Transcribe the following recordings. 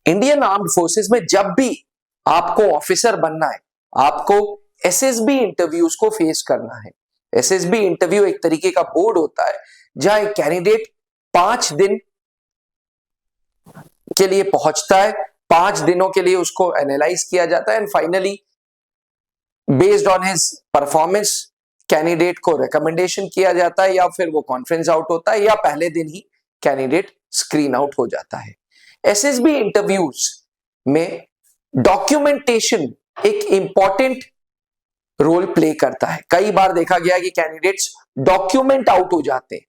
Indian armed forces में जब भी आपको ऑफिसर बनना है, आपको एसएसबी इंटरव्यूज को फेस करना है। एसएसबी इंटरव्यू एक तरीके का बोर्ड होता है जहां एक कैंडिडेट 5 दिन के लिए पहुंचता है, 5 दिनों के लिए उसको एनालाइज किया जाता है and finally based on his performance candidate को रिकमेंडेशन किया जाता है, या फिर वो कॉन्फ्रेंस आउट होता है, या पहले दिन ही कैंडिडेट स्क्रीन आउट हो जाता है। एसएसबी इंटरव्यूज में डॉक्यूमेंटेशन एक इंपॉर्टेंट रोल प्ले करता है। कई बार देखा गया कि कैंडिडेट्स डॉक्यूमेंट आउट हो जाते हैं।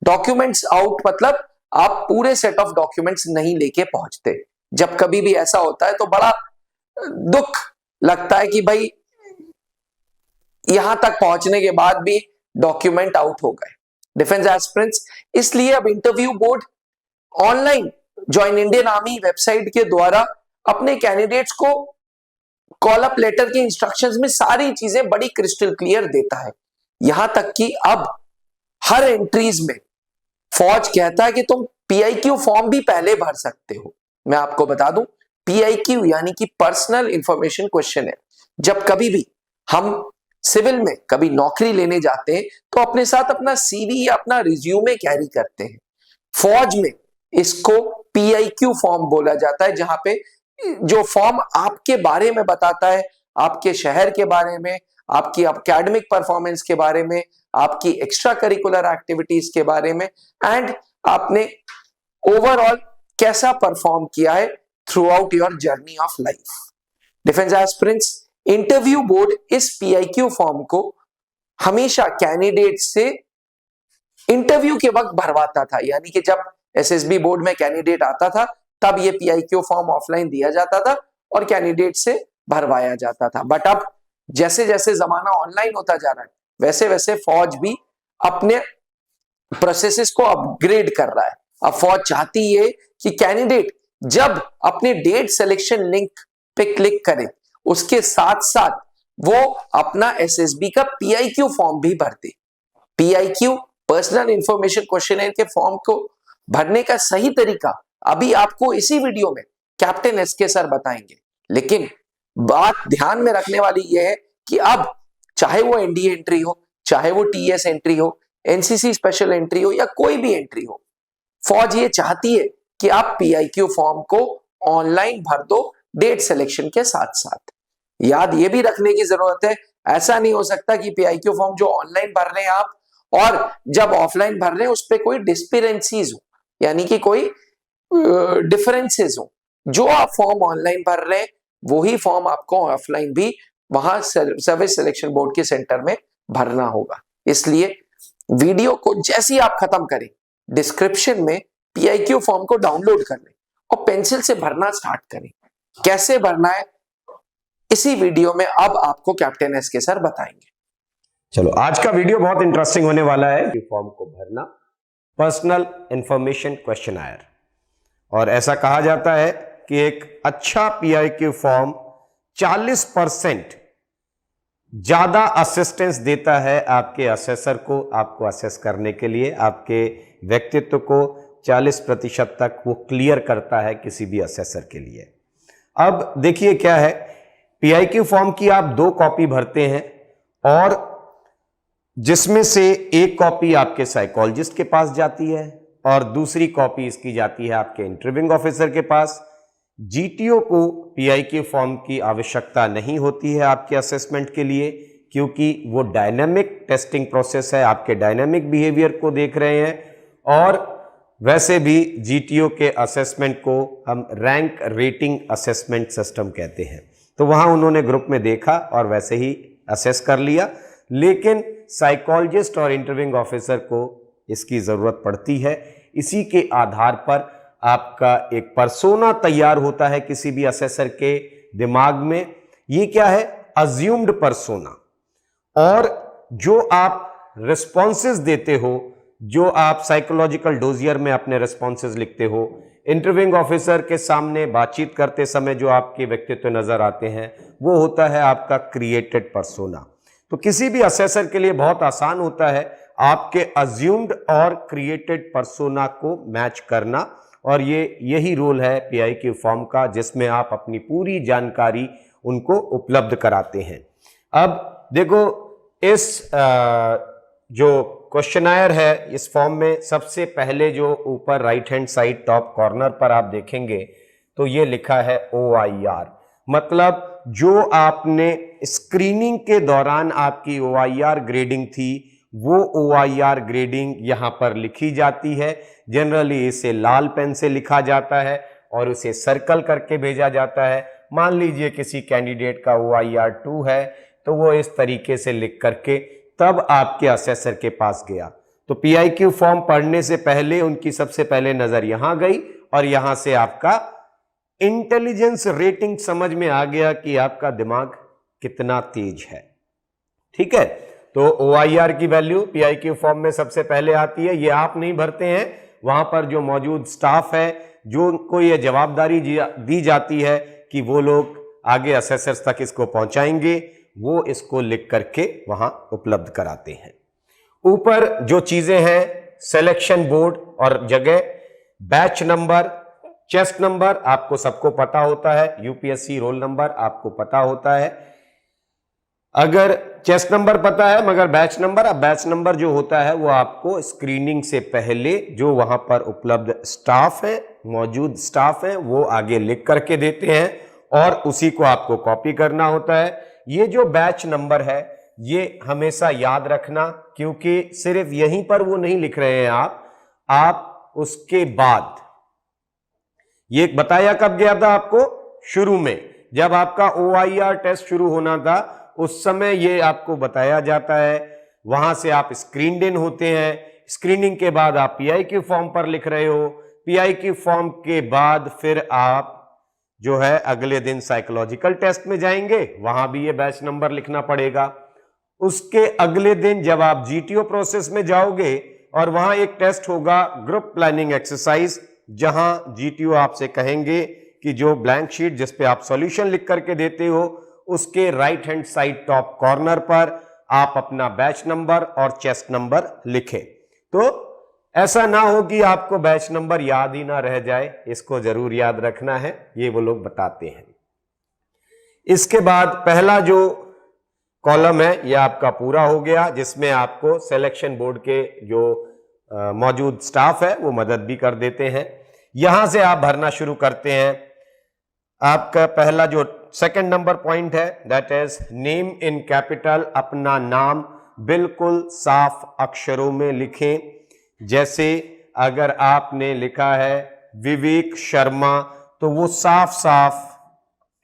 डॉक्यूमेंट्स आउट मतलब आप पूरे सेट ऑफ डॉक्यूमेंट्स नहीं लेके पहुंचते। जब कभी भी ऐसा होता है तो बड़ा दुख लगता है कि भाई यहां तक पहुंचने के बाद भी डॉक्यूमेंट आउट हो गए डिफेंस एस्पिरेंट्स। इसलिए अब interview board online join Indian army website के द्वारा अपने कैंडिडेट्स को कॉल अप लेटर के इंस्ट्रक्शंस में सारी चीजें बड़ी क्रिस्टल क्लियर देता है। यहां तक कि अब हर एंट्रीज में फौज कहता है कि तुम पीआईक्यू फॉर्म भी पहले भर सकते हो। मैं आपको बता दूं, पीआईक्यू यानी कि पर्सनल इंफॉर्मेशन क्वेश्चन है। जब कभी भी हम सिविल में कभी नौकरी लेने जाते हैं तो अपने साथ अपना सीवी या अपना रिज्यूमे कैरी करते हैं। फौज में इसको पीआईक्यू फॉर्म बोला जाता है, जहां पे जो फॉर्म आपके बारे में बताता है, आपके शहर के बारे में, आपकी एकेडमिक परफॉर्मेंस के बारे में, आपकी एक्स्ट्रा करिकुलर एक्टिविटीज के बारे में एंड आपने ओवरऑल कैसा परफॉर्म किया है through out your journey of life. Defence aspirants, interview board इस पीआईक्यू फॉर्म को हमेशा कैंडिडेट से इंटरव्यू के वक्त भरवाता था। यानी कि जब एसएसबी बोर्ड में कैंडिडेट आता था तब ये पीआईक्यू फॉर्म ऑफलाइन दिया जाता था और कैंडिडेट से भरवाया जाता था। बट अब जैसे जैसे जमाना ऑनलाइन होता जा रहा है वैसे वैसे फौज भी अपने प्रोसेसेस को अपग्रेड कर रहा है। अब फौज चाहती है कि कैंडिडेट जब अपने डेट सिलेक्शन लिंक पे क्लिक करे उसके साथ साथ वो अपना एसएसबी का पीआईक्यू फॉर्म भी भर दे। पीआईक्यू पर्सनल इंफॉर्मेशन क्वेश्चनर के फॉर्म को भरने का सही तरीका अभी आपको इसी वीडियो में कैप्टन एसके सर बताएंगे। लेकिन बात ध्यान में रखने वाली यह है कि अब चाहे वो एनडीए एंट्री हो, चाहे वो टीएस एंट्री हो, एनसीसी स्पेशल एंट्री हो या कोई भी एंट्री हो, फौज ये चाहती है कि आप पीआईक्यू फॉर्म को ऑनलाइन भर दो डेट सिलेक्शन के साथ साथ। याद ये भी रखने की जरूरत है, ऐसा नहीं हो सकता कि पीआईक्यू फॉर्म जो ऑनलाइन भर रहे हैं आप और जब ऑफलाइन भर रहे हैं उस पर कोई डिस्पेरेंसीज हो, यानी कि कोई डिफरेंसेस हो। जो आप फॉर्म ऑनलाइन भर रहे हैं वही फॉर्म आपको ऑफलाइन भी वहां सर्विस सिलेक्शन बोर्ड के सेंटर में भरना होगा। इसलिए वीडियो को जैसे ही आप खत्म करें डिस्क्रिप्शन में पीआईक्यू फॉर्म को डाउनलोड कर लें और पेंसिल से भरना स्टार्ट करें। कैसे भरना है इसी वीडियो में अब आपको कैप्टन एसके सर बताएंगे। चलो, आज का वीडियो बहुत इंटरेस्टिंग होने वाला है। फॉर्म को भरना, पर्सनल इंफॉर्मेशन क्वेश्चनर, और ऐसा कहा जाता है कि एक अच्छा पीआईक्यू फॉर्म 40% ज्यादा असिस्टेंस देता है आपके असेसर को, आपको असेस करने के लिए। आपके व्यक्तित्व को 40% तक वो क्लियर करता है किसी भी असेसर के लिए। अब देखिए क्या है, पीआईक्यू फॉर्म की आप 2 कॉपी भरते हैं और जिसमें से एक कॉपी आपके साइकोलॉजिस्ट के पास जाती है और दूसरी कॉपी इसकी जाती है आपके इंटरव्यूइंग ऑफिसर के पास। जीटीओ को पीआईक्यू फॉर्म की आवश्यकता नहीं होती है आपके असेसमेंट के लिए, क्योंकि वो डायनामिक टेस्टिंग प्रोसेस है, आपके डायनामिक बिहेवियर को देख रहे हैं। और वैसे भी जीटीओ के असेसमेंट को हम रैंक रेटिंग असेसमेंट सिस्टम कहते हैं। तो वहां उन्होंने ग्रुप में देखा और वैसे ही असेस कर लिया। लेकिन साइकोलॉजिस्ट और इंटरव्यूइंग ऑफिसर को इसकी जरूरत पड़ती है। इसी के आधार पर आपका एक पर्सोना तैयार होता है किसी भी असेसर के दिमाग में। ये क्या है? Assumed persona. और जो आप रिस्पॉन्सेज देते हो, जो आप साइकोलॉजिकल डोजियर में अपने रिस्पॉन्सेज लिखते हो, इंटरव्यूइंग ऑफिसर के सामने बातचीत करते समय जो आपके व्यक्तित्व नजर आते हैं, वो होता है आपका क्रिएटेड पर्सोना। तो किसी भी असेसर के लिए बहुत आसान होता है आपके अज्यूम्ड और क्रिएटेड पर्सोना को मैच करना और यही रोल है PIQ फॉर्म का, जिसमें आप अपनी पूरी जानकारी उनको उपलब्ध कराते हैं। अब देखो, इस जो क्वेश्चनायर है इस फॉर्म में सबसे पहले जो ऊपर right hand side top corner पर आप देखेंगे तो ये लिखा है OIR, मतलब जो आपने स्क्रीनिंग के दौरान आपकी OIR ग्रेडिंग थी वो OIR ग्रेडिंग यहां पर लिखी जाती है। जनरली इसे लाल पेन से लिखा जाता है और उसे सर्कल करके भेजा जाता है। मान लीजिए किसी कैंडिडेट का OIR 2 है तो वो इस तरीके से लिख करके तब आपके असेसर के पास गया। तो PIQ फॉर्म पढ़ने से पहले उनकी सबसे पहले नजर यहां गई और यहां से आपका इंटेलिजेंस रेटिंग समझ में आ गया कि आपका दिमाग कितना तेज है। ठीक है, तो OIR की वैल्यू PIQ फॉर्म में सबसे पहले आती है। ये आप नहीं भरते हैं, वहां पर जो मौजूद स्टाफ है जो उनको ये जवाबदारी दी जाती है कि वो लोग आगे असेसर्स तक इसको पहुंचाएंगे, वो इसको लिख करके वहां उपलब्ध कराते हैं। ऊपर जो चीजें हैं, सिलेक्शन बोर्ड और जगह, बैच नंबर, चेस्ट नंबर आपको सबको पता होता है, UPSC रोल नंबर आपको पता होता है। अगर चेस्ट नंबर पता है मगर बैच नंबर, अब बैच नंबर जो होता है वो आपको स्क्रीनिंग से पहले जो वहां पर उपलब्ध स्टाफ है, मौजूद स्टाफ है, वो आगे लिख करके देते हैं और उसी को आपको कॉपी करना होता है। ये जो बैच नंबर है ये हमेशा याद रखना, क्योंकि सिर्फ यहीं पर वो नहीं लिख रहे हैं आप उसके बाद, ये बताया कब गया था आपको, शुरू में जब आपका OIR टेस्ट शुरू होना था उस समय ये आपको बताया जाता है। वहां से आप स्क्रीनड इन होते हैं, स्क्रीनिंग के बाद आप PIQ फॉर्म पर लिख रहे हो, PIQ फॉर्म के बाद फिर आप जो है अगले दिन साइकोलॉजिकल टेस्ट में जाएंगे, वहां भी ये बैच नंबर लिखना पड़ेगा। उसके अगले दिन जब आप GTO प्रोसेस में जाओगे और वहां एक टेस्ट होगा ग्रुप प्लानिंग एक्सरसाइज, जहां GTO आपसे कहेंगे कि जो ब्लैंक शीट जिस पे आप सॉल्यूशन लिख करके देते हो उसके right hand side top corner पर आप अपना बैच नंबर और चेस्ट नंबर लिखें। तो ऐसा ना हो कि आपको बैच नंबर याद ही ना रह जाए, इसको जरूर याद रखना है, ये वो लोग बताते हैं। इसके बाद पहला जो कॉलम है यह आपका पूरा हो गया, जिसमें आपको सिलेक्शन बोर्ड के जो मौजूद स्टाफ है वो मदद भी कर देते हैं। यहां से आप भरना शुरू करते हैं। आपका पहला जो सेकंड नंबर पॉइंट है that is name in capital, अपना नाम बिल्कुल साफ अक्षरों में लिखें। जैसे अगर आपने लिखा है विवेक शर्मा तो वो साफ साफ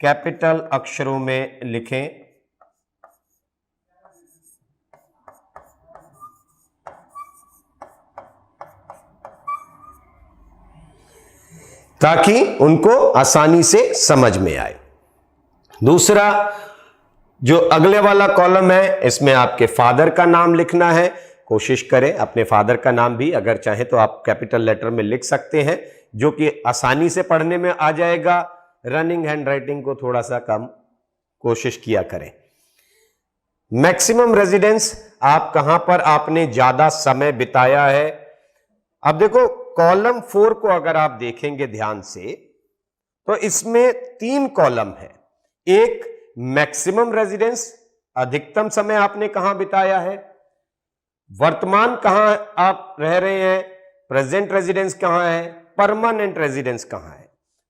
कैपिटल अक्षरों में लिखें। ताकि उनको आसानी से समझ में आए। दूसरा जो अगले वाला कॉलम है इसमें आपके फादर का नाम लिखना है। कोशिश करें अपने फादर का नाम भी अगर चाहे तो आप कैपिटल लेटर में लिख सकते हैं, जो कि आसानी से पढ़ने में आ जाएगा। रनिंग हैंडराइटिंग को थोड़ा सा कम कोशिश किया करें। मैक्सिमम रेजिडेंस, आप कहां पर आपने ज्यादा समय बिताया है। अब देखो कॉलम 4 को अगर आप देखेंगे ध्यान से तो इसमें 3 कॉलम है। एक मैक्सिमम रेजिडेंस, अधिकतम समय आपने कहां बिताया है, वर्तमान कहां आप रह रहे हैं, प्रेजेंट रेजिडेंस कहां है, परमानेंट रेजिडेंस कहां है।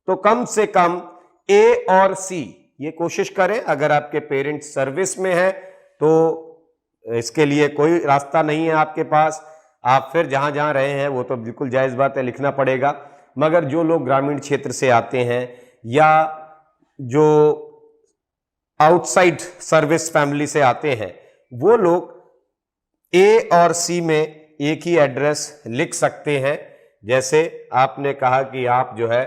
तो कम से कम A और C ये कोशिश करें। अगर आपके पेरेंट्स सर्विस में है तो इसके लिए कोई रास्ता नहीं है आपके पास, आप फिर जहां जहां रहे हैं वो तो बिल्कुल जायज बात है, लिखना पड़ेगा। मगर जो लोग ग्रामीण क्षेत्र से आते हैं या जो आउटसाइड सर्विस फैमिली से आते हैं वो लोग A और C में एक ही एड्रेस लिख सकते हैं। जैसे आपने कहा कि आप जो है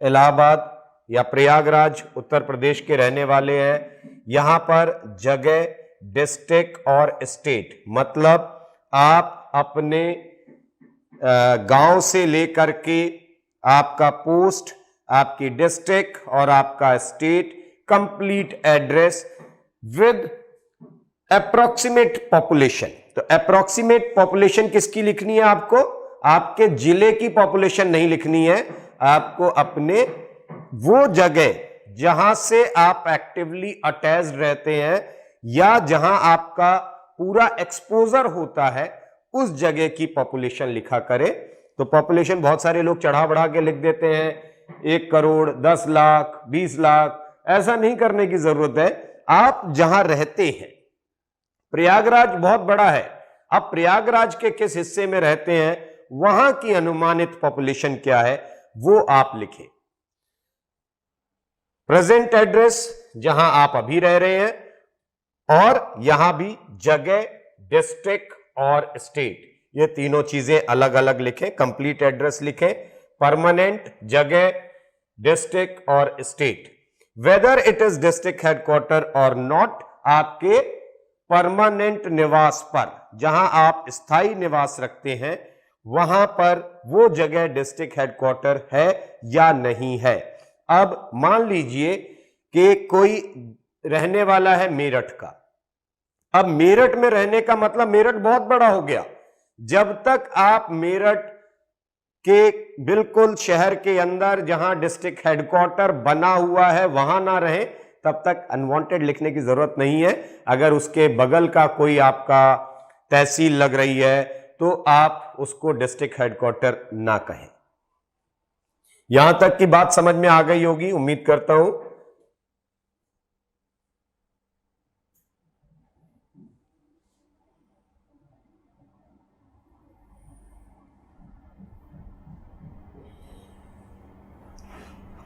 इलाहाबाद या प्रयागराज उत्तर प्रदेश के रहने वाले हैं, यहां पर जगह, डिस्ट्रिक्ट और स्टेट, मतलब आप अपने गांव से लेकर के आपका पोस्ट, आपकी डिस्ट्रिक्ट और आपका state, complete address with approximate population. तो अप्रोक्सीमेट पॉपुलेशन किसकी लिखनी है आपको, आपके जिले की पॉपुलेशन नहीं लिखनी है, आपको अपने वो जगह जहां से आप एक्टिवली अटैच्ड रहते हैं या जहां आपका पूरा एक्सपोजर होता है उस जगह की पॉपुलेशन लिखा करें। तो पॉपुलेशन बहुत सारे लोग चढ़ा बढ़ा के लिख देते हैं 1 करोड़, 10 लाख, 20 लाख, ऐसा नहीं करने की जरूरत है। आप जहां रहते हैं, प्रयागराज बहुत बड़ा है, आप प्रयागराज के किस हिस्से में रहते हैं वहां की अनुमानित पॉपुलेशन क्या है वो आप लिखें। प्रेजेंट एड्रेस जहां आप अभी रह रहे हैं और यहां भी जगह, डिस्ट्रिक्ट और स्टेट, ये तीनों चीजें अलग अलग लिखें। कंप्लीट एड्रेस लिखें, परमानेंट, जगह, डिस्ट्रिक्ट और state. Whether it is district headquarter और नॉट, आपके परमानेंट निवास पर, जहां आप स्थायी निवास रखते हैं वहां पर वो जगह डिस्ट्रिक्ट हेडक्वार्टर है या नहीं है। अब मान लीजिए कि कोई रहने वाला है मेरठ का। अब मेरठ में रहने का मतलब मेरठ बहुत बड़ा हो गया। जब तक आप मेरठ के बिल्कुल शहर के अंदर जहां डिस्ट्रिक्ट हेडक्वार्टर बना हुआ है वहां ना रहे, तब तक अनवांटेड लिखने की जरूरत नहीं है। अगर उसके बगल का कोई आपका तहसील लग रही है तो आप उसको डिस्ट्रिक्ट हेडक्वार्टर ना कहें। यहां तक की बात समझ में आ गई होगी, उम्मीद करता हूं।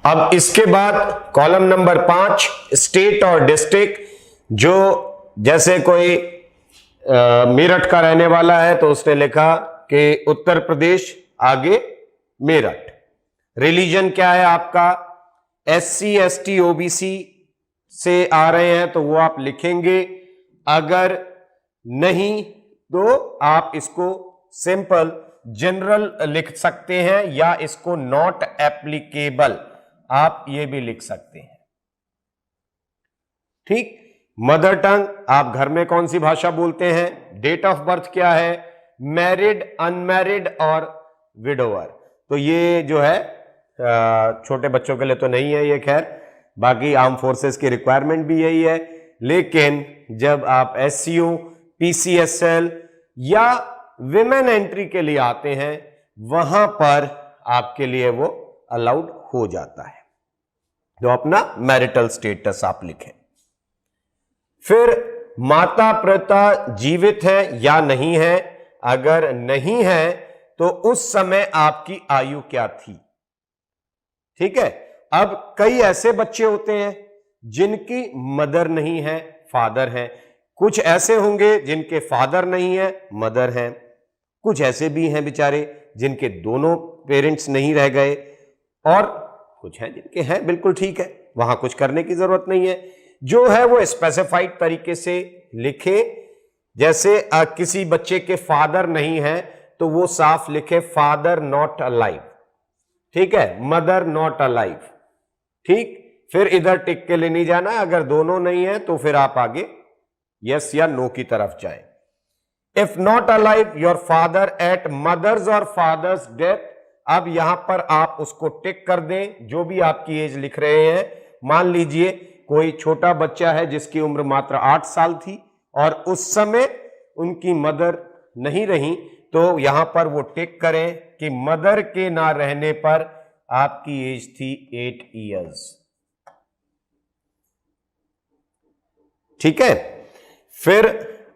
अब इसके बाद कॉलम नंबर 5 स्टेट और डिस्ट्रिक्ट, जो जैसे कोई मेरठ का रहने वाला है तो उसने लिखा कि उत्तर प्रदेश, आगे मेरठ। रिलीजन क्या है आपका, SC ST OBC से आ रहे हैं तो वो आप लिखेंगे। अगर नहीं तो आप इसको सिंपल जनरल लिख सकते हैं या इसको नॉट एप्लीकेबल आप ये भी लिख सकते हैं। ठीक। मदर टंग, आप घर में कौन सी भाषा बोलते हैं। डेट ऑफ बर्थ क्या है, मैरिड, अनमैरिड और विडोवर। तो ये जो है छोटे बच्चों के लिए तो नहीं है ये, खैर बाकी आर्म फोर्सेस की रिक्वायरमेंट भी यही है। लेकिन जब आप SCO, PCSL या विमेन एंट्री के लिए आते हैं वहां पर आपके लिए वो अलाउड हो जाता है। तो अपना मैरिटल स्टेटस आप लिखें। फिर माता पिता जीवित है या नहीं है। अगर नहीं है तो उस समय आपकी आयु क्या थी। ठीक है। अब कई ऐसे बच्चे होते हैं जिनकी मदर नहीं है, फादर है। कुछ ऐसे होंगे जिनके फादर नहीं है, मदर है। कुछ ऐसे भी हैं बेचारे जिनके दोनों पेरेंट्स नहीं रह गए, और कुछ हैं जिनके हैं, बिल्कुल ठीक है, वहां कुछ करने की जरूरत नहीं है। जो है वो स्पेसिफाइड तरीके से लिखे। जैसे किसी बच्चे के फादर नहीं है तो वो साफ लिखे फादर नॉट अलाइव। ठीक है, मदर नॉट अलाइव। ठीक। फिर इधर टिक के लिए नहीं जाना, अगर दोनों नहीं है तो फिर आप आगे यस या नो की तरफ जाएं। If not alive your father at mothers और फादर्स डेथ, अब यहां पर आप उसको टिक कर दें जो भी आपकी एज लिख रहे हैं। मान लीजिए कोई छोटा बच्चा है जिसकी उम्र मात्र 8 साल थी और उस समय उनकी मदर नहीं रही, तो यहां पर वो टिक करें कि मदर के ना रहने पर आपकी एज थी 8 इयर्स। ठीक है। फिर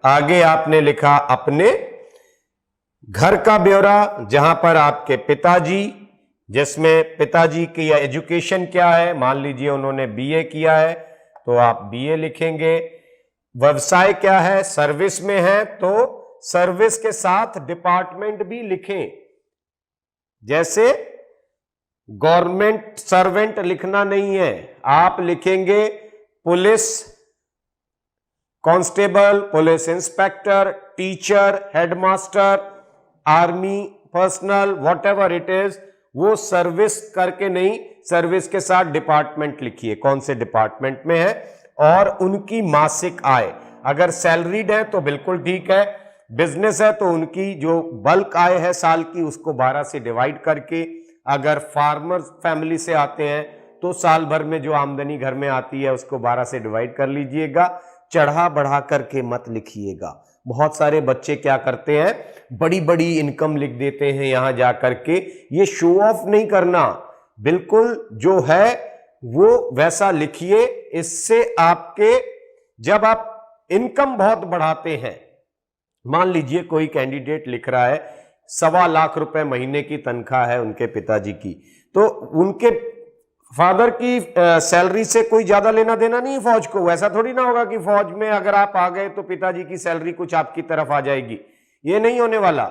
आगे आपने लिखा अपने घर का ब्यौरा, जहां पर आपके पिताजी, जिसमें पिताजी की एजुकेशन क्या है, मान लीजिए उन्होंने BA किया है तो आप BA लिखेंगे। व्यवसाय क्या है, सर्विस में है तो सर्विस के साथ डिपार्टमेंट भी लिखें। जैसे गवर्नमेंट सर्वेंट लिखना नहीं है, आप लिखेंगे police constable, police inspector, teacher, headmaster, army personnel, whatever it is. वो सर्विस करके नहीं, सर्विस के साथ डिपार्टमेंट लिखिए, कौन से डिपार्टमेंट में है, और उनकी मासिक आय। अगर सैलरीड है तो बिल्कुल ठीक है, बिजनेस है तो उनकी जो बल्क आय है साल की उसको 12 से डिवाइड करके अगर फार्मर फैमिली से आते हैं तो साल भर में जो आमदनी घर में आती है उसको 12 से डिवाइड कर लीजिएगा, चढ़ा बढ़ा करके मत लिखिएगा। बहुत सारे बच्चे क्या करते हैं, बड़ी बड़ी इनकम लिख देते हैं यहां जा करके। ये शो ऑफ नहीं करना, बिल्कुल जो है वो वैसा लिखिए। इससे आपके जब आप इनकम बहुत बढ़ाते हैं, मान लीजिए कोई कैंडिडेट लिख रहा है 1.25 लाख रुपए महीने की तनख्वाह है उनके पिताजी की, तो उनके फादर की सैलरी से कोई ज्यादा लेना देना नहीं फौज को। ऐसा थोड़ी ना होगा कि फौज में अगर आप आ गए तो पिताजी की सैलरी कुछ आपकी तरफ आ जाएगी, ये नहीं होने वाला।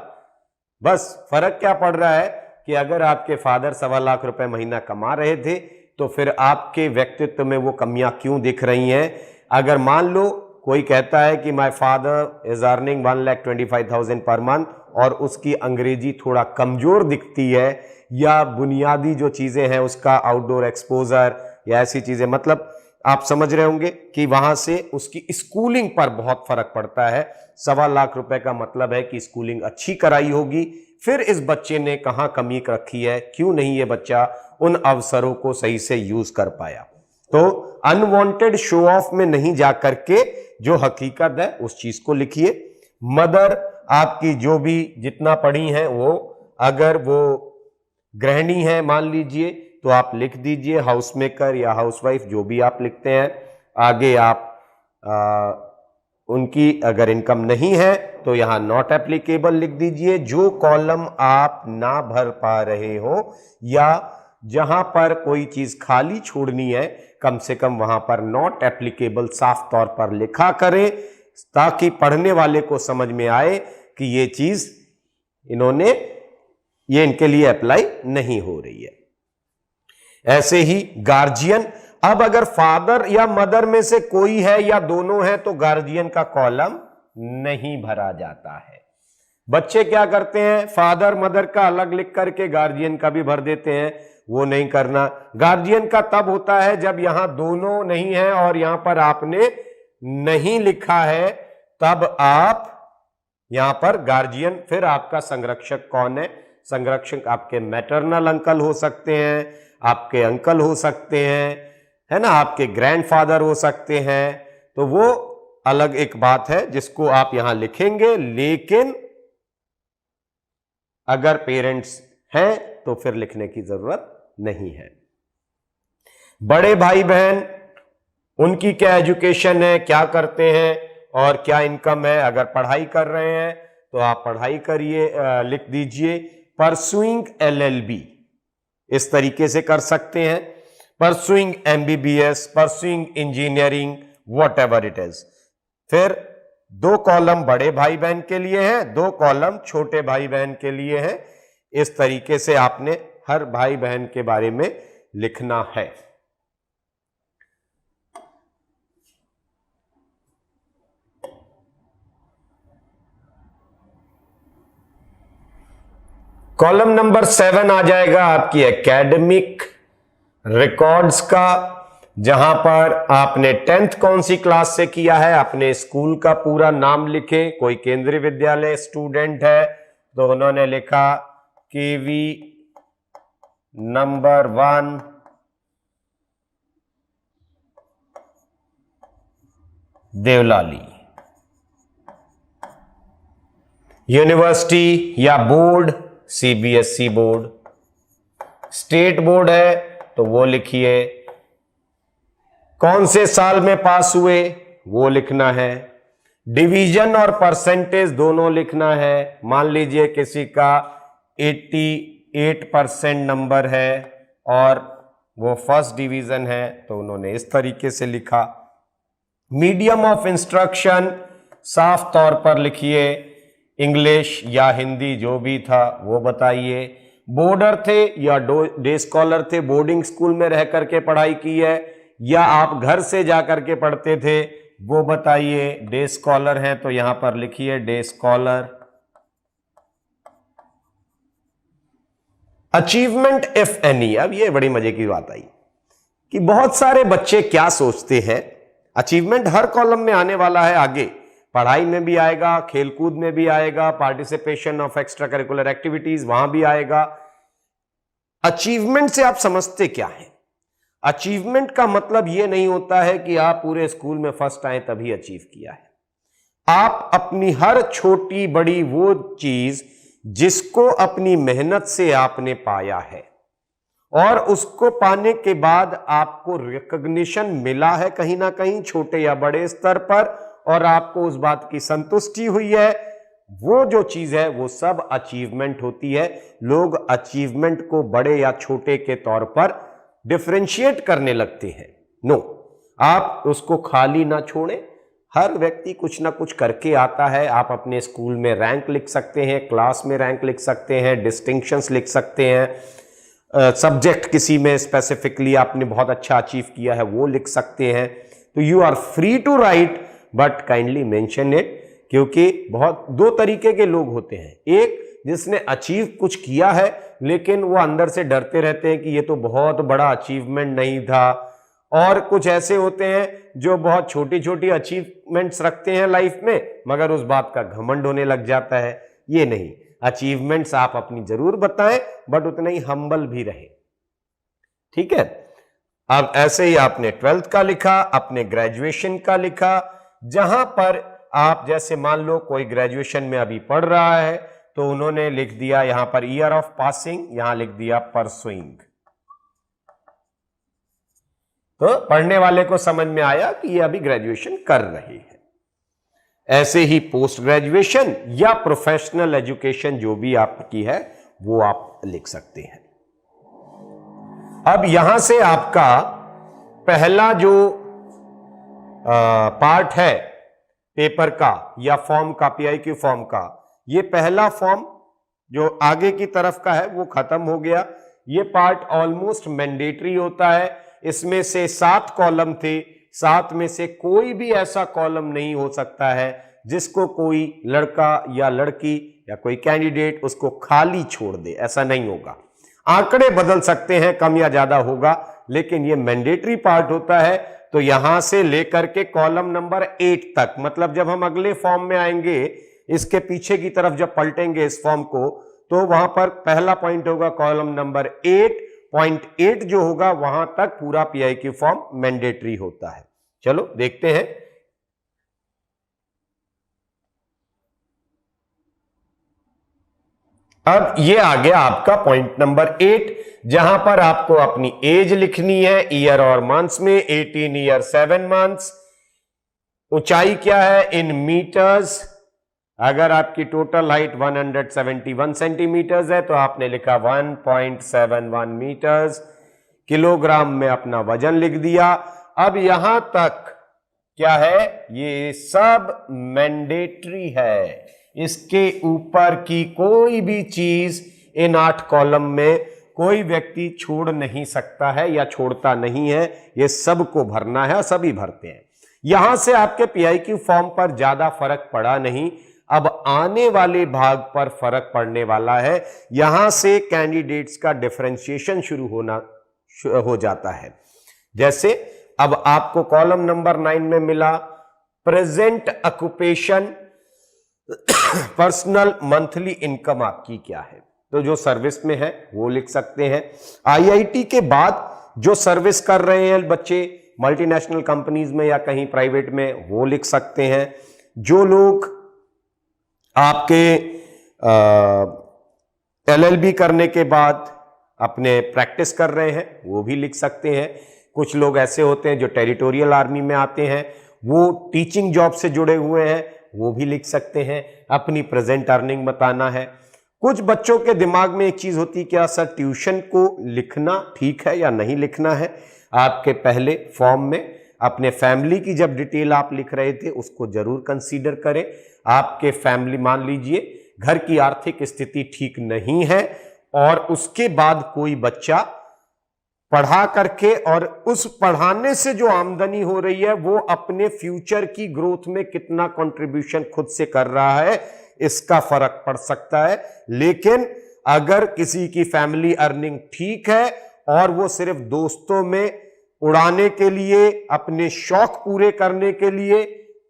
बस फर्क क्या पड़ रहा है कि अगर आपके फादर 1.25 लाख रुपए महीना कमा रहे थे तो फिर आपके व्यक्तित्व में वो कमियां क्यों दिख रही हैं। अगर मान लो कोई कहता है कि my father is earning 1,25,000 per month और उसकी अंग्रेजी थोड़ा कमजोर दिखती है, या बुनियादी जो चीजें हैं उसका आउटडोर एक्सपोजर या ऐसी चीजें, मतलब आप समझ रहे होंगे कि वहां से उसकी स्कूलिंग पर बहुत फर्क पड़ता है। 1.25 लाख रुपए का मतलब है कि स्कूलिंग अच्छी कराई होगी, फिर इस बच्चे ने कहां कमी रखी है, क्यों नहीं ये बच्चा उन अवसरों को सही से यूज कर पाया। तो अनवांटेड शो ऑफ में नहीं जा करके जो हकीकत है उस चीज को लिखिए। मदर आपकी जो भी जितना पढ़ी है वो, अगर वो गृहिणी है मान लीजिए तो आप लिख दीजिए हाउस मेकर या हाउसवाइफ, जो भी आप लिखते हैं। आगे आप उनकी अगर इनकम नहीं है तो यहां नॉट एप्लीकेबल लिख दीजिए। जो कॉलम आप ना भर पा रहे हो या जहां पर कोई चीज खाली छोड़नी है, कम से कम वहां पर नॉट एप्लीकेबल साफ तौर पर लिखा करें, ताकि पढ़ने वाले को समझ में आए कि ये चीज ये इनके लिए अप्लाई नहीं हो रही है। ऐसे ही गार्जियन, अब अगर फादर या मदर में से कोई है या दोनों है तो गार्जियन का कॉलम नहीं भरा जाता है। बच्चे क्या करते हैं, फादर मदर का अलग लिख करके गार्जियन का भी भर देते हैं, वो नहीं करना। गार्जियन का तब होता है जब यहां दोनों नहीं है और यहां पर आपने नहीं लिखा है, तब आप यहां पर गार्जियन। फिर आपका संरक्षक कौन है, संरक्षक आपके मैटरनल अंकल हो सकते हैं, आपके अंकल हो सकते हैं, है ना, आपके ग्रैंडफादर हो सकते हैं, तो वो अलग एक बात है जिसको आप यहां लिखेंगे। लेकिन अगर पेरेंट्स हैं तो फिर लिखने की जरूरत नहीं है। बड़े भाई बहन, उनकी क्या एजुकेशन है, क्या करते हैं और क्या इनकम है। अगर पढ़ाई कर रहे हैं तो आप पढ़ाई करिए, लिख दीजिए परसुइंग LLB, इस तरीके से कर सकते हैं, pursuing MBBS, pursuing engineering, what ever it is. फिर 2 कॉलम बड़े भाई बहन के लिए हैं, 2 कॉलम छोटे भाई बहन के लिए हैं। इस तरीके से आपने हर भाई बहन के बारे में लिखना है। कॉलम नंबर 7 आ जाएगा आपकी एकेडमिक रिकॉर्ड्स का, जहां पर आपने 10th कौन सी क्लास से किया है, अपने स्कूल का पूरा नाम लिखें। कोई केंद्रीय विद्यालय स्टूडेंट है तो उन्होंने लिखा KV नंबर 1 देवलाली। यूनिवर्सिटी या board CBSE board, state board है तो वो लिखिए। कौन से साल में पास हुए वो लिखना है। डिवीजन और परसेंटेज दोनों लिखना है। मान लीजिए किसी का 88% नंबर है और वो फर्स्ट डिवीजन है तो उन्होंने इस तरीके से लिखा। मीडियम ऑफ इंस्ट्रक्शन साफ तौर पर लिखिए, इंग्लिश या हिंदी जो भी था वो बताइए। बोर्डर थे या डे स्कॉलर थे, बोर्डिंग स्कूल में रह करके पढ़ाई की है या आप घर से जाकर के पढ़ते थे, वो बताइए। डे स्कॉलर हैं तो यहां पर लिखिए day scholar. Achievement if any, अब ये बड़ी मजे की बात आई कि बहुत सारे बच्चे क्या सोचते हैं, अचीवमेंट हर कॉलम में आने वाला है, आगे पढ़ाई में भी आएगा, खेलकूद में भी आएगा, participation of extra curricular activities वहां भी आएगा। अचीवमेंट से आप समझते क्या है? अचीवमेंट का मतलब यह नहीं होता है कि आप पूरे स्कूल में फर्स्ट आए तभी अचीव किया है। आप अपनी हर छोटी बड़ी वो चीज जिसको अपनी मेहनत से आपने पाया है और उसको पाने के बाद आपको रिकॉग्निशन मिला है कहीं ना कहीं छोटे या बड़े स्तर पर, और आपको उस बात की संतुष्टि हुई है, वो जो चीज है वो सब अचीवमेंट होती है। लोग अचीवमेंट को बड़े या छोटे के तौर पर डिफरेंशिएट करने लगते हैं। नो, आप उसको खाली ना छोड़ें। हर व्यक्ति कुछ ना कुछ करके आता है। आप अपने स्कूल में रैंक लिख सकते हैं, क्लास में रैंक लिख सकते हैं, डिस्टिंक्शंस लिख सकते हैं, सब्जेक्ट किसी में स्पेसिफिकली आपने बहुत अच्छा अचीव किया है वो लिख सकते हैं। तो you are free to write, but kindly mention it, क्योंकि बहुत दो तरीके के लोग होते हैं। एक जिसने अचीव कुछ किया है लेकिन वो अंदर से डरते रहते हैं कि ये तो बहुत बड़ा अचीवमेंट नहीं था, और कुछ ऐसे होते हैं जो बहुत छोटी छोटी अचीवमेंट्स रखते हैं लाइफ में मगर उस बात का घमंड होने लग जाता है। ये नहीं, अचीवमेंट्स आप अपनी जरूर बताएं बट उतना ही हम्बल भी रहें। ठीक है। अब ऐसे ही आपने 12th का लिखा, अपने ग्रेजुएशन का लिखा, जहां पर आप जैसे मान लो कोई ग्रेजुएशन में अभी पढ़ रहा है तो उन्होंने लिख दिया यहां पर ईयर ऑफ पासिंग, यहां लिख दिया परसुइंग। तो पढ़ने वाले को समझ में आया कि ये अभी ग्रेजुएशन कर रहे हैं। ऐसे ही पोस्ट ग्रेजुएशन या प्रोफेशनल एजुकेशन जो भी आपकी है वो आप लिख सकते हैं। अब यहां से आपका पहला जो पार्ट है पेपर का या फॉर्म का, पीआईक्यू फॉर्म का, ये पहला फॉर्म जो आगे की तरफ का है वो खत्म हो गया। ये पार्ट ऑलमोस्ट मैंडेटरी होता है। इसमें से 7 कॉलम थे, 7 में से कोई भी ऐसा कॉलम नहीं हो सकता है जिसको कोई लड़का या लड़की या कोई कैंडिडेट उसको खाली छोड़ दे, ऐसा नहीं होगा। आंकड़े बदल सकते हैं, कम या ज्यादा होगा, लेकिन ये मैंडेटरी पार्ट होता है। तो यहां से लेकर के कॉलम नंबर 8 तक, मतलब जब हम अगले फॉर्म में आएंगे, इसके पीछे की तरफ जब पलटेंगे इस फॉर्म को, तो वहां पर पहला पॉइंट होगा कॉलम नंबर 8.8 जो होगा वहां तक पूरा पीआईक्यू फॉर्म मैंडेटरी होता है। चलो देखते हैं। अब ये आ गया आपका पॉइंट नंबर 8, जहां पर आपको अपनी एज लिखनी है ईयर और मंथ्स में। 18 ईयर 7 मंथ्स। ऊंचाई क्या है इन मीटर्स। अगर आपकी टोटल हाइट 171 सेंटीमीटर्स है तो आपने लिखा 1.71 मीटर्स। किलोग्राम में अपना वजन लिख दिया। अब यहां तक क्या है, ये सब मैंडेटरी है। इसके ऊपर की कोई भी चीज इन 8 कॉलम में कोई व्यक्ति छोड़ नहीं सकता है या छोड़ता नहीं है। ये सबको भरना है और सभी भरते हैं। यहां से आपके पीआईक्यू फॉर्म पर ज्यादा फर्क पड़ा नहीं। अब आने वाले भाग पर फर्क पड़ने वाला है। यहां से कैंडिडेट्स का डिफरेंशिएशन शुरू हो जाता है। जैसे अब आपको कॉलम नंबर 9 में मिला present occupation, personal monthly income आपकी क्या है, तो जो सर्विस में है वो लिख सकते हैं। आईआईटी के बाद जो सर्विस कर रहे हैं बच्चे मल्टीनेशनल कंपनीज में या कहीं प्राइवेट में, वो लिख सकते हैं। जो लोग आपके एलएलबी करने के बाद अपने प्रैक्टिस कर रहे हैं वो भी लिख सकते हैं। कुछ लोग ऐसे होते हैं जो टेरिटोरियल आर्मी में आते हैं, वो टीचिंग जॉब से जुड़े हुए हैं, वो भी लिख सकते हैं। अपनी प्रेजेंट अर्निंग बताना है। कुछ बच्चों के दिमाग में एक चीज होती है, क्या सर ट्यूशन को लिखना ठीक है या नहीं लिखना है। आपके पहले फॉर्म में अपने फैमिली की जब डिटेल आप लिख रहे थे उसको जरूर कंसीडर करें। आपके फैमिली, मान लीजिए घर की आर्थिक स्थिति ठीक नहीं है और उसके बाद कोई बच्चा पढ़ा करके और उस पढ़ाने से जो आमदनी हो रही है वो अपने फ्यूचर की ग्रोथ में कितना कंट्रीब्यूशन खुद से कर रहा है, इसका फर्क पड़ सकता है। लेकिन अगर किसी की फैमिली अर्निंग ठीक है और वो सिर्फ दोस्तों में उड़ाने के लिए, अपने शौक पूरे करने के लिए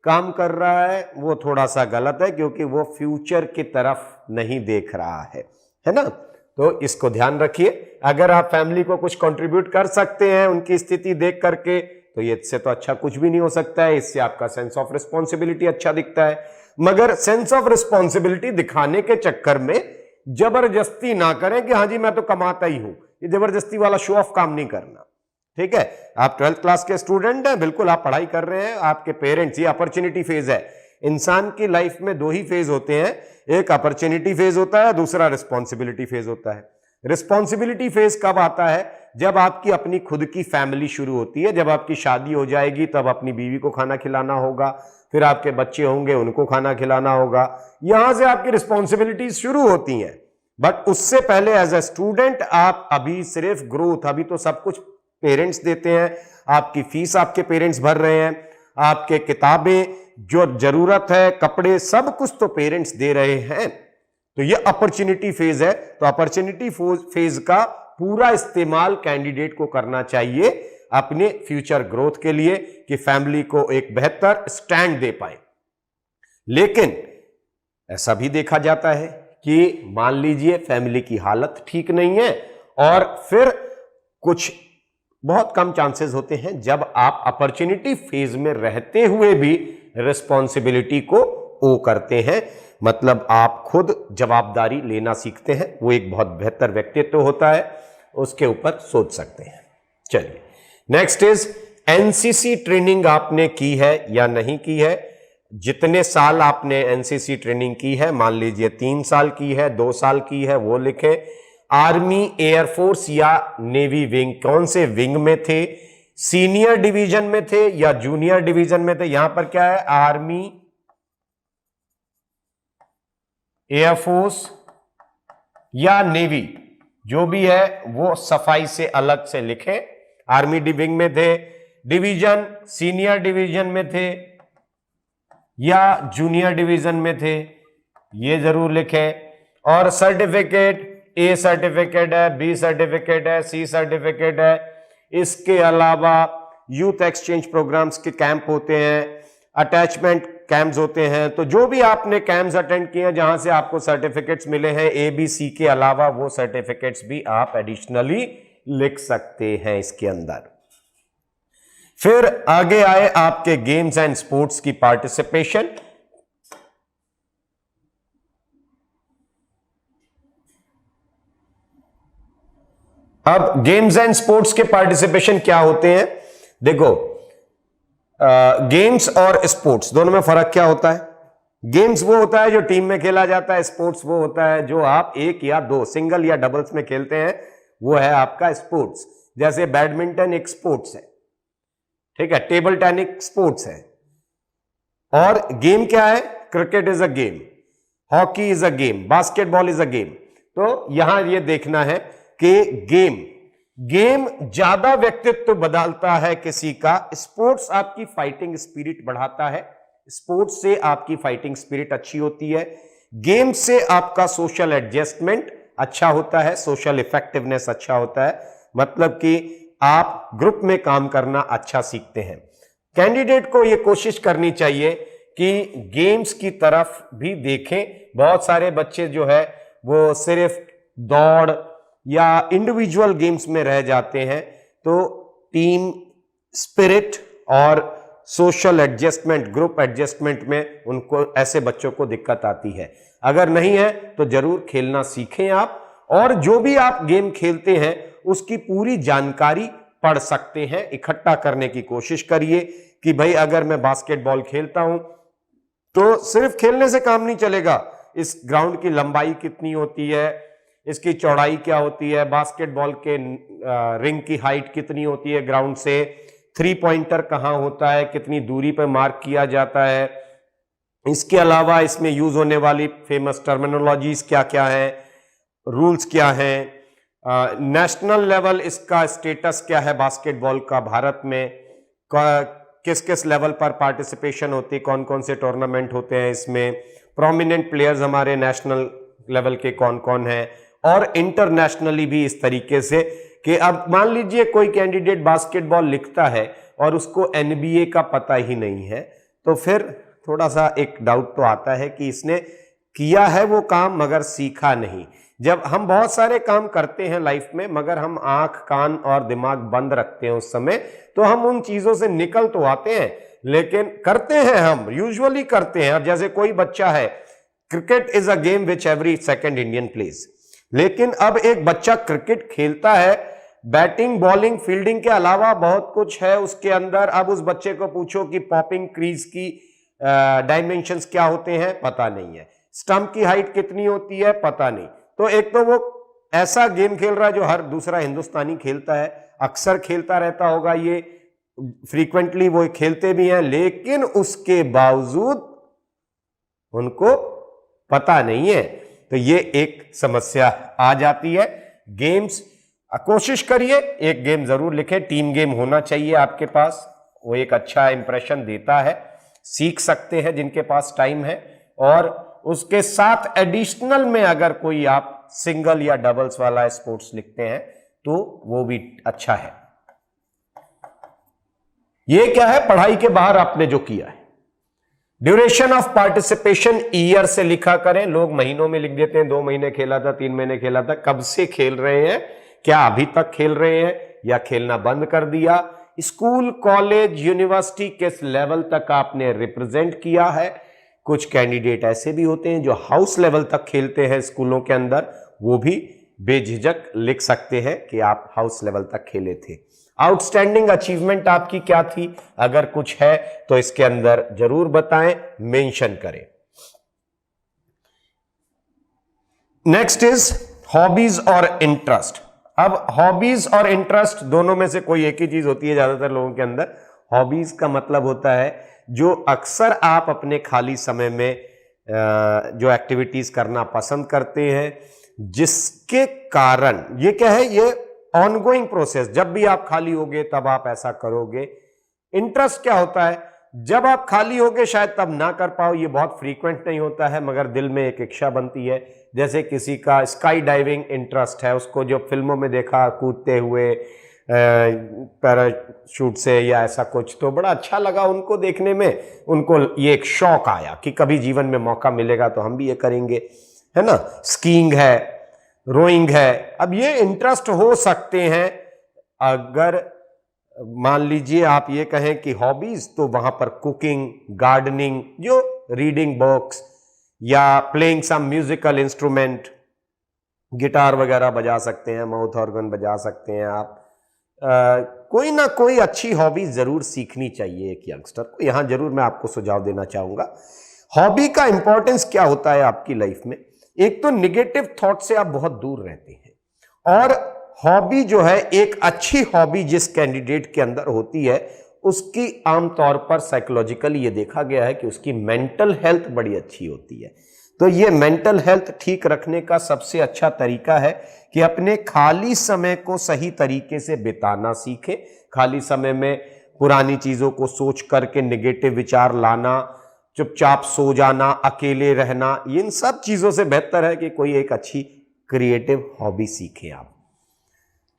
काम कर रहा है, वो थोड़ा सा गलत है, क्योंकि वो फ्यूचर की तरफ नहीं देख रहा है ना। तो इसको ध्यान रखिए। अगर आप फैमिली को कुछ कंट्रीब्यूट कर सकते हैं उनकी स्थिति देख करके, तो ये इससे तो अच्छा कुछ भी नहीं हो सकता है। इससे आपका सेंस ऑफ रिस्पॉन्सिबिलिटी अच्छा दिखता है। मगर सेंस ऑफ रिस्पॉन्सिबिलिटी दिखाने के चक्कर में जबरदस्ती ना करें कि हाँ जी मैं तो कमाता ही हूं, ये जबरदस्ती वाला शो ऑफ काम नहीं करना। ठीक है, आप 12th क्लास के स्टूडेंट हैं, बिल्कुल आप पढ़ाई कर रहे हैं, आपके पेरेंट्स, ये अपॉर्चुनिटी फेज है। इंसान की लाइफ में दो ही फेज होते हैं, एक अपॉर्चुनिटी फेज होता है, दूसरा रिस्पॉन्सिबिलिटी फेज होता है। रिस्पॉन्सिबिलिटी फेज कब आता है? जब आपकी अपनी खुद की फैमिली शुरू होती है, जब आपकी शादी हो जाएगी, तब अपनी बीवी को खाना खिलाना होगा, फिर आपके बच्चे होंगे, उनको खाना खिलाना होगा, यहां से आपकी रिस्पॉन्सिबिलिटीज शुरू होती हैं। बट उससे पहले एज ए स्टूडेंट आप अभी सिर्फ ग्रोथ, अभी तो सब कुछ पेरेंट्स देते हैं, आपकी फीस आपके पेरेंट्स भर रहे हैं, आपके किताबें जो जरूरत है, कपड़े, सब कुछ तो पेरेंट्स दे रहे हैं। तो ये अपॉर्चुनिटी फेज है। तो अपॉर्चुनिटी फेज का पूरा इस्तेमाल कैंडिडेट को करना चाहिए अपने फ्यूचर ग्रोथ के लिए कि फैमिली को एक बेहतर स्टैंड दे पाए। लेकिन ऐसा भी देखा जाता है कि मान लीजिए फैमिली की हालत ठीक नहीं है और फिर कुछ बहुत कम चांसेस होते हैं जब आप अपॉर्चुनिटी फेज में रहते हुए भी रिस्पॉन्सिबिलिटी को ओ करते हैं, मतलब आप खुद जवाबदारी लेना सीखते हैं। वो एक बहुत बेहतर व्यक्तित्व होता है, उसके ऊपर सोच सकते हैं। चलिए नेक्स्ट इज एनसीसी ट्रेनिंग आपने की है या नहीं की है? जितने साल आपने एनसीसी ट्रेनिंग की है, मान लीजिए 3 साल की है, 2 साल की है, वो लिखें। आर्मी, एयरफोर्स या नेवी विंग, कौन से विंग में थे? सीनियर डिवीजन में थे या जूनियर डिवीजन में थे? यहां पर क्या है? आर्मी, एयरफोर्स या नेवी, जो भी है वो सफाई से अलग से लिखें। आर्मी विंग में थे, डिवीजन सीनियर डिवीजन में थे या जूनियर डिवीजन में थे, ये जरूर लिखें। और सर्टिफिकेट, ए सर्टिफिकेट है, बी सर्टिफिकेट है, सी सर्टिफिकेट है। इसके अलावा यूथ एक्सचेंज प्रोग्राम्स के कैंप होते हैं, अटैचमेंट कैंप्स होते हैं। तो जो भी आपने कैंप्स अटेंड किए हैं जहां से आपको सर्टिफिकेट्स मिले हैं ए बी सी के अलावा, वो सर्टिफिकेट्स भी आप एडिशनली लिख सकते हैं इसके अंदर। फिर आगे आए आपके गेम्स एंड स्पोर्ट्स की पार्टिसिपेशन। अब गेम्स एंड स्पोर्ट्स के पार्टिसिपेशन क्या होते हैं? देखो, गेम्स और स्पोर्ट्स दोनों में फर्क क्या होता है? गेम्स वो होता है जो टीम में खेला जाता है, स्पोर्ट्स वो होता है जो आप एक या दो, सिंगल या डबल्स में खेलते हैं, वो है आपका स्पोर्ट्स। जैसे बैडमिंटन एक स्पोर्ट्स है, ठीक है, टेबल टेनिस स्पोर्ट्स है। और गेम क्या है? Cricket is a game, hockey is a game, basketball is a game. तो यहां ये देखना है कि गेम ज्यादा व्यक्तित्व बदलता है किसी का, स्पोर्ट्स आपकी फाइटिंग स्पिरिट बढ़ाता है, स्पोर्ट्स से आपकी फाइटिंग स्पिरिट अच्छी होती है, गेम से आपका सोशल एडजस्टमेंट अच्छा होता है, सोशल इफेक्टिवनेस अच्छा होता है, मतलब कि आप ग्रुप में काम करना अच्छा सीखते हैं। कैंडिडेट को यह कोशिश करनी चाहिए कि गेम्स की तरफ भी देखें। बहुत सारे बच्चे जो है वो सिर्फ दौड़ या इंडिविजुअल गेम्स में रह जाते हैं, तो टीम स्पिरिट और सोशल एडजस्टमेंट, ग्रुप एडजस्टमेंट में उनको, ऐसे बच्चों को दिक्कत आती है। अगर नहीं है तो जरूर खेलना सीखें आप, और जो भी आप गेम खेलते हैं उसकी पूरी जानकारी पढ़ सकते हैं, इकट्ठा करने की कोशिश करिए कि भाई अगर मैं बास्केटबॉल खेलता हूं तो सिर्फ खेलने से काम नहीं चलेगा, इस ग्राउंड की लंबाई कितनी होती है, इसकी चौड़ाई क्या होती है, बास्केटबॉल के रिंग की हाइट कितनी होती है ग्राउंड से, 3 पॉइंटर कहां होता है, कितनी दूरी पर मार्क किया जाता है, इसके अलावा इसमें यूज होने वाली फेमस टर्मिनोलॉजीज क्या क्या है, रूल्स क्या हैं, नेशनल लेवल इसका स्टेटस क्या है बास्केटबॉल का भारत में, किस किस लेवल पर पार्टिसिपेशन होती है, कौन कौन से टूर्नामेंट होते हैं इसमें, प्रोमिनेंट प्लेयर्स हमारे नेशनल लेवल के कौन कौन हैं, और इंटरनेशनली भी इस तरीके से कि अब मान लीजिए कोई कैंडिडेट बास्केटबॉल लिखता है और उसको एनबीए का पता ही नहीं है, तो फिर थोड़ा सा एक डाउट तो आता है कि इसने किया है वो काम मगर सीखा नहीं। जब हम बहुत सारे काम करते हैं लाइफ में, मगर हम आंख कान और दिमाग बंद रखते हैं उस समय, तो हम उन चीजों से निकल तो आते हैं, लेकिन करते हैं हम यूजुअली करते हैं। अब जैसे कोई बच्चा है, cricket is a game which every second Indian plays, लेकिन अब एक बच्चा क्रिकेट खेलता है, बैटिंग बॉलिंग फील्डिंग के अलावा बहुत कुछ है उसके अंदर। अब उस बच्चे को पूछो कि पॉपिंग क्रीज की डायमेंशंस क्या होते हैं, पता नहीं है। स्टंप की हाइट कितनी होती है, पता नहीं। तो एक तो वो ऐसा गेम खेल रहा है जो हर दूसरा हिंदुस्तानी खेलता है, अक्सर खेलता रहता होगा, ये फ्रीक्वेंटली वो खेलते भी हैं, लेकिन उसके बावजूद उनको पता नहीं है। तो ये एक समस्या आ जाती है। गेम्स कोशिश करिए, एक गेम जरूर लिखें, टीम गेम होना चाहिए आपके पास, वो एक अच्छा इंप्रेशन देता है, सीख सकते हैं जिनके पास टाइम है। और उसके साथ एडिशनल में अगर कोई आप सिंगल या डबल्स वाला स्पोर्ट्स लिखते हैं तो वो भी अच्छा है। ये क्या है, पढ़ाई के बाहर आपने जो किया है। ड्यूरेशन ऑफ पार्टिसिपेशन ईयर से लिखा करें। लोग महीनों में लिख देते हैं, 2 महीने खेला था, 3 महीने खेला था। कब से खेल रहे हैं, क्या अभी तक खेल रहे हैं या खेलना बंद कर दिया। स्कूल कॉलेज यूनिवर्सिटी किस लेवल तक आपने रिप्रेजेंट किया है। कुछ कैंडिडेट ऐसे भी होते हैं जो हाउस लेवल तक खेलते हैं स्कूलों के अंदर, वो भी बेझिझक लिख सकते हैं कि आप हाउस लेवल तक खेले थे। आउटस्टैंडिंग अचीवमेंट आपकी क्या थी, अगर कुछ है तो इसके अंदर जरूर बताएं, मेंशन करें। नेक्स्ट इज हॉबीज और इंटरेस्ट। अब हॉबीज और इंटरेस्ट दोनों में से कोई एक ही चीज होती है ज्यादातर लोगों के अंदर। हॉबीज का मतलब होता है जो अक्सर आप अपने खाली समय में जो एक्टिविटीज करना पसंद करते हैं, जिसके कारण ये क्या है, ये ऑनगोइंग प्रोसेस, जब भी आप खाली होगे तब आप ऐसा करोगे। इंटरेस्ट क्या होता है, जब आप खाली होगे शायद तब ना कर पाओ, ये बहुत फ्रीक्वेंट नहीं होता है, मगर दिल में एक इच्छा बनती है। जैसे किसी का स्काई डाइविंग इंटरेस्ट है, उसको जो फिल्मों में देखा कूदते हुए पैराशूट से या ऐसा कुछ, तो बड़ा अच्छा लगा उनको देखने में। उनको ये एक शौक आया कि कभी जीवन में मौका मिलेगा तो हम भी ये करेंगे, है ना। स्कीइंग है, रोइंग है। अब ये इंटरेस्ट हो सकते हैं। अगर मान लीजिए आप ये कहें कि हॉबीज, तो वहां पर कुकिंग, गार्डनिंग, जो रीडिंग बुक्स या playing some musical instrument, guitar वगैरह बजा सकते हैं, माउथ ऑर्गन बजा सकते हैं आप। कोई ना कोई अच्छी हॉबी जरूर सीखनी चाहिए एक यंगस्टर को। यहां जरूर मैं आपको सुझाव देना चाहूंगा। हॉबी का इंपॉर्टेंस क्या होता है आपकी लाइफ में। एक तो निगेटिव थॉट से आप बहुत दूर रहते हैं, और हॉबी जो है, एक अच्छी हॉबी जिस कैंडिडेट के अंदर होती है, उसकी आमतौर पर साइकोलॉजिकली ये देखा गया है कि उसकी मेंटल हेल्थ बड़ी अच्छी होती है। तो ये मेंटल हेल्थ ठीक रखने का सबसे अच्छा तरीका है कि अपने खाली समय को सही तरीके से बिताना सीखें। खाली समय में पुरानी चीजों को सोच करके नेगेटिव विचार लाना, चुपचाप सो जाना, अकेले रहना, इन सब चीजों से बेहतर है कि कोई एक अच्छी क्रिएटिव हॉबी सीखें आप।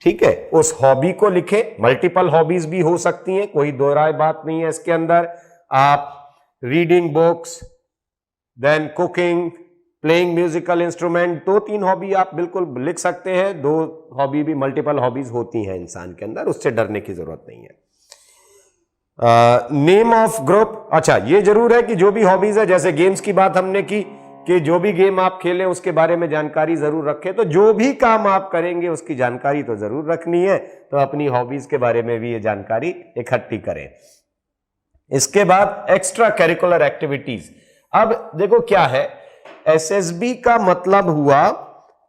ठीक है, उस हॉबी को लिखें। मल्टीपल हॉबीज भी हो सकती हैं, कोई दो राय बात नहीं है इसके अंदर। आप reading books, then cooking, playing musical instrument, 2-3 hobby आप बिल्कुल लिख सकते हैं। 2 हॉबी भी मल्टीपल हॉबीज होती हैं इंसान के अंदर, उससे डरने की जरूरत नहीं है। नेम ऑफ ग्रुप, अच्छा ये जरूर है कि जो भी हॉबीज है, जैसे गेम्स की बात हमने की कि जो भी गेम आप खेलें उसके बारे में जानकारी जरूर रखें। तो जो भी काम आप करेंगे उसकी जानकारी तो जरूर रखनी है, तो अपनी हॉबीज के बारे में भी ये जानकारी इकट्ठी करें। इसके बाद एक्स्ट्रा करिकुलर एक्टिविटीज। अब देखो क्या है, एसएसबी का मतलब हुआ,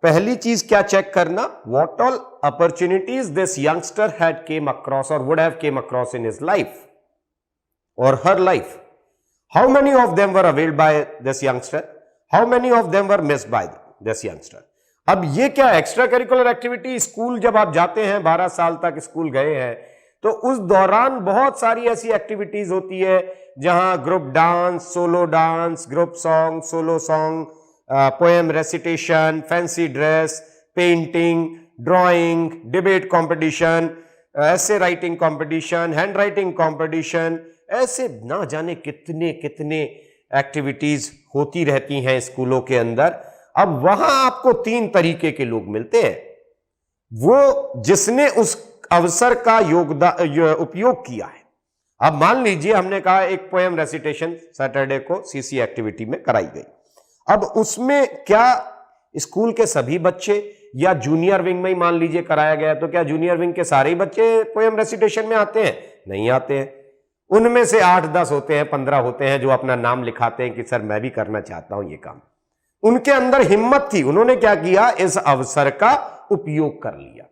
पहली चीज क्या चेक करना, what all opportunities this youngster had came across और would have came across in his life or her life. How many of them were availed by this youngster? How many of them were missed by this youngster? अब ये क्या extra curricular activity, school जब आप जाते हैं, 12 साल तक school गए हैं, तो उस दौरान बहुत सारी ऐसी एक्टिविटीज होती है जहां group dance, solo dance, group song, solo song, poem recitation, fancy dress, painting, drawing, debate competition, ऐसे writing competition, hand writing competition, ऐसे ना जाने कितने कितने एक्टिविटीज होती रहती हैं स्कूलों के अंदर। अब वहां आपको 3 तरीके के लोग मिलते हैं। वो जिसने उस अवसर का उपयोग किया है। अब मान लीजिए हमने कहा एक पोएम रेसिटेशन सैटरडे को सीसी एक्टिविटी में कराई गई। अब उसमें क्या स्कूल के सभी बच्चे या जूनियर विंग में ही मान लीजिए कराया गया, तो क्या जूनियर विंग के सारे ही बच्चे पोएम रेसिटेशन में आते हैं? नहीं आते हैं। उनमें से 8-10 होते हैं, 15 होते हैं जो अपना नाम लिखाते हैं कि सर मैं भी करना चाहता हूं ये काम। उनके अंदर हिम्मत थी, उन्होंने क्या किया, इस अवसर का उपयोग कर लिया।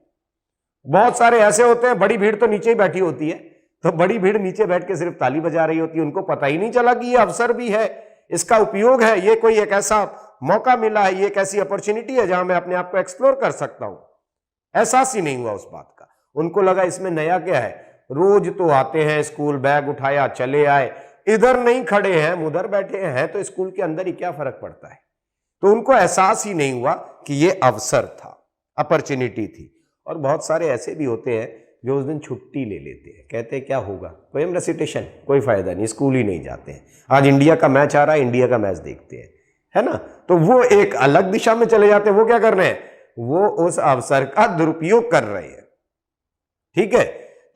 बहुत सारे ऐसे होते हैं, बड़ी भीड़ तो नीचे ही बैठी होती है, तो बड़ी भीड़ नीचे बैठ के सिर्फ ताली बजा रही होती है, उनको पता ही नहीं चला कि ये अवसर भी है, इसका उपयोग है, ये कोई एक ऐसा मौका मिला है, ये एक ऐसी अपॉर्चुनिटी है जहां मैं अपने आप को एक्सप्लोर कर सकता हूं। एहसास ही नहीं हुआ उस बात का। उनको लगा इसमें नया क्या है, रोज तो आते हैं स्कूल, बैग उठाया चले आए, इधर नहीं खड़े हैं उधर बैठे हैं, तो स्कूल के अंदर ही क्या फर्क पड़ता है। तो उनको एहसास ही नहीं हुआ कि ये अवसर था, अपॉर्चुनिटी थी। और बहुत सारे ऐसे भी होते हैं जो उस दिन छुट्टी ले लेते हैं, कहते हैं क्या होगा, पोएम रेसिटेशन, कोई फायदा नहीं, स्कूल ही नहीं जाते हैं। आज इंडिया का मैच आ रहा है, इंडिया का मैच देखते हैं, है ना, तो वो एक अलग दिशा में चले जाते हैं। वो क्या कर रहे हैं, वो उस अवसर का दुरुपयोग कर रहे हैं। ठीक है,